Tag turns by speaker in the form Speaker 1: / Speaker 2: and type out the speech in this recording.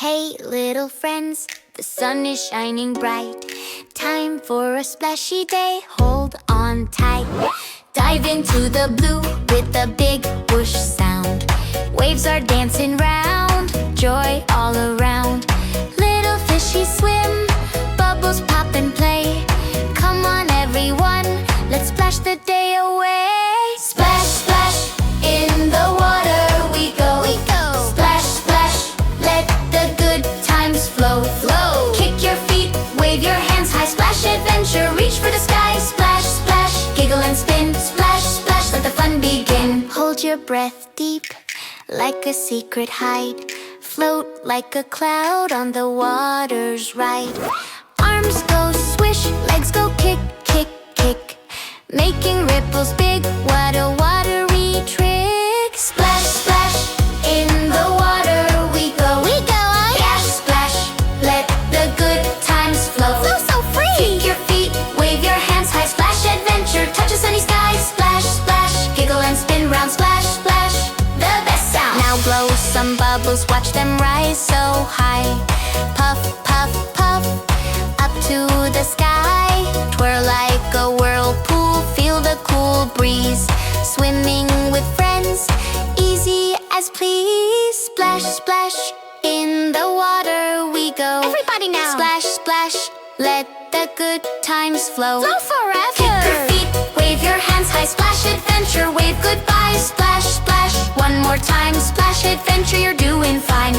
Speaker 1: Hey little friends, the sun is shining bright. Time for a splashy day, hold on tight. Dive into the blue with a big whoosh sound. Waves are dancing round, joy all around. Little fishies swim, bubbles pop and play. Come on everyone, let's splash the day away. Splash, splash, in the water we go. Splash, splash, let the good times flow. Kick your feet, wave your hands high. Splash adventure, reach for the sky. Splash, splash, giggle and spin. Splash, splash, let the fun begin. Hold your breath deep, like a secret hide. Float like a cloud on the water's ride. Arms go swish, legs go kick, kick, kick, making ripples big, what a watery trick. Splash, splash, in the water we go. Splash, splash, let the good times flow. So free! Kick your feet, wave your hands high. Splash adventure, touch a sunny sky. Splash, splash, giggle and spin round. Splash, splash, the best sound. Now blow some bubbles, watch them rise so high. Puff, puff, puff, up to the sky. Twirl like a whirlpool, feel the cool breeze. Swimming with friends, easy as please. Splash, splash, in the water we go. Everybody now! Splash, splash, let the good times flow. Flow forever! Kick your feet, wave your hands high. Splash adventure, wave goodbye. Splash, splash, one more time. Splash adventure, you're doing fine.